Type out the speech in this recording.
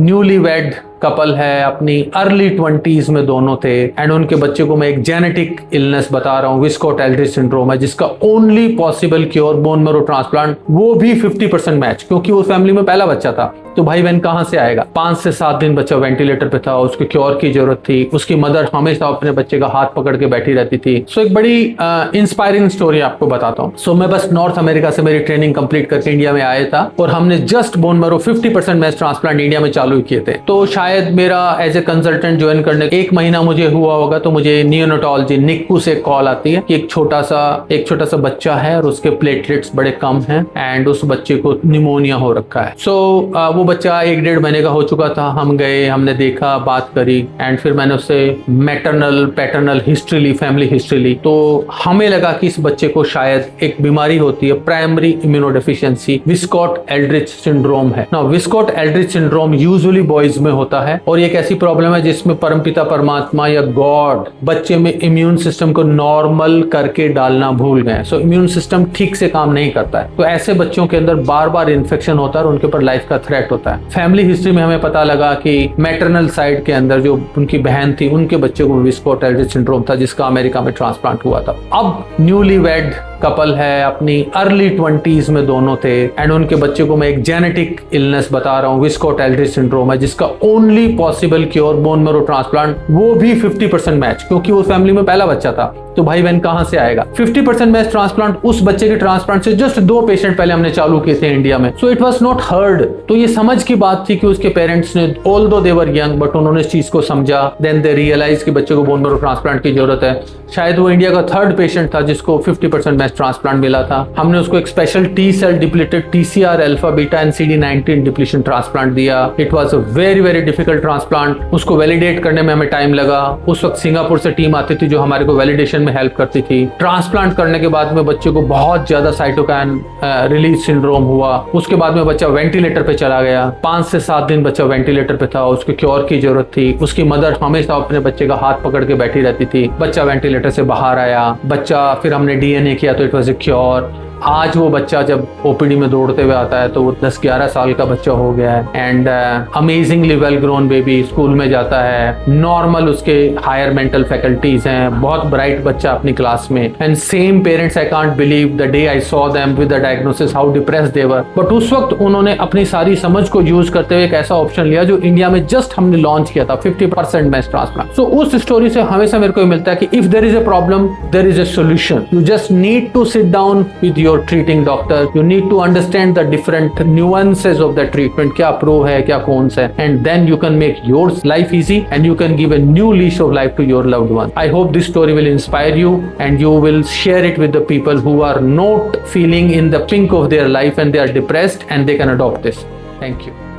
Newly wed couple है, अपनी early 20s में दोनों थे, एंड उनके बच्चे को मैं एक जेनेटिक इलनेस बता रहा हूँ, विस्कोट-एल्ड्रिच सिंड्रोम है, जिसका only possible cure bone marrow transplant, वो भी 50% मैच, क्योंकि उस फैमिली में पहला बच्चा था। तो भाई बहन कहाँ से आएगा? 5 से 7 दिन बच्चा वेंटिलेटर पे था, उसके क्योर की जरूरत थी, उसकी मदर हमेशा अपने बच्चे का हाथ पकड़ के बैठी रहती थी। सो एक बड़ी इंस्पायरिंग स्टोरी आपको बताता हूँ। सो मैं बस नॉर्थ अमेरिका से मेरी ट्रेनिंग कंप्लीट करके इंडिया में आया था, और हमने just bone marrow 50% match transplant India में चालू किए थे। तो शायद मेरा एज ए कंसल्टेंट ज्वाइन करने 1 महीना मुझे हुआ होगा, तो मुझे नियोनेटोलॉजी निक्कू से कॉल आती है कि एक छोटा सा बच्चा है और उसके प्लेटलेट्स बड़े कम हैं, एंड उस बच्चे को निमोनिया हो रखा है। सो वो बच्चा 1-1.5 महीने का हो चुका था। हम गए, हमने देखा, बात करी, एंड फिर मैंने उससे मैटरनल पैटर्नल हिस्ट्री ली, फैमिली हिस्ट्री ली। तो हमें लगा कि इस बच्चे को शायद एक बीमारी होती है, प्राइमरी इम्यूनोडेफिशिएंसी, विस्कोट-एल्ड्रिच सिंड्रोम है ना। विस्कोट-एल्ड्रिच सिंड्रोम यूजुअली बॉयज में होता है, और ये एक ऐसी प्रॉब्लम है जिसमें परमपिता परमात्मा या गॉड बच्चे में इम्यून सिस्टम को नॉर्मल करके डालना भूल गए। सो इम्यून सिस्टम ठीक से काम नहीं करता है, तो ऐसे बच्चों के अंदर बार बार इन्फेक्शन होता है और उनके ऊपर लाइफ का थ्रेट होता है। फैमिली हिस्ट्री में हमें पता लगा कि मैटरनल साइड के अंदर जो उनकी बहन थी, उनके बच्चे को विस्कोट-एल्ड्रिच सिंड्रोम था, जिसका अमेरिका में ट्रांसप्लांट हुआ था। अब न्यूली वेड कपल है, अपनी अर्ली 20s में दोनों थे, एंड उनके बच्चे को मैं एक जेनेटिक इलनेस बता रहा हूँ, विस्कोट-एल्ड्रिच सिंड्रोम है, जिसका only possible cure bone marrow transplant, वो भी 50% मैच, क्योंकि उस फैमिली में पहला बच्चा था। तो भाई बहन कहाँ से आएगा? 50% मैच ट्रांसप्लांट, उस बच्चे के ट्रांसप्लांट से जस्ट 2 पेशेंट पहले हमने चालू किए थे इंडिया में। So it was not heard. तो ये समझ की बात थी कि उसके पेरेंट्स ने, although they were young, but उन्होंने इस चीज को समझा, देन दे रियलाइज कि बच्चे को बोन मैरो ट्रांसप्लांट की जरूरत है। शायद वो इंडिया का 3rd पेशेंट था जिसको 50% मैच ट्रांसप्लांट मिला था। हमने उसको एक special T cell depleted TCR alpha beta and CD19 depletion transplant दिया। It was a very difficult transplant. उसको वैलिडेट करने में हमें टाइम लगा। उस वक्त सिंगापुर से टीम आती थी जो हमारे को वैलिडेशन में हेल्प करती थी। ट्रांसप्लांट करने के बाद में बच्चे को बहुत ज्यादा साइटोकाइन रिलीज सिंड्रोम हुआ। उसके बाद में बच्चा वेंटिलेटर पे चला गया। 5 से 7 दिन बच्चा वेंटिलेटर पे था, उसके क्योर की जरूरत थी। उसकी मदर हमेशा अपने बच्चे का हाथ पकड़ के बैठी रहती थी। बच्चा वेंटिलेटर से बाहर आया, बच्चा, फिर हमने DNA किया तो इट वाज ए क्योर। आज वो बच्चा जब OPD में दौड़ते हुए आता है तो वो 10-11 साल का बच्चा हो गया है, and amazingly well grown baby, school में जाता है, नॉर्मल उसके हायर मेंटल फैकल्टीज हैं, बहुत ब्राइट बच्चा अपनी क्लास में। And same parents, I can't believe the day I saw them with the diagnosis how depressed they were. But उस वक्त उन्होंने अपनी सारी समझ को यूज करते हुए एक ऐसा ऑप्शन लिया जो इंडिया में जस्ट हमने लॉन्च किया था, 50% मैच ट्रांसप्लांट। सो उस स्टोरी से हमेशा मेरे को मिलता है कि if there is a problem there is a solution. You just need to sit down with your treating doctor. You need to understand the different nuances of the treatment, क्या pro है, क्या cons है, and then you can make your life easy and you can give a new leash of life to your loved one. I hope this story will inspire you and you will share it with the people who are not feeling in the pink of their life and they are depressed and they can adopt this. Thank you.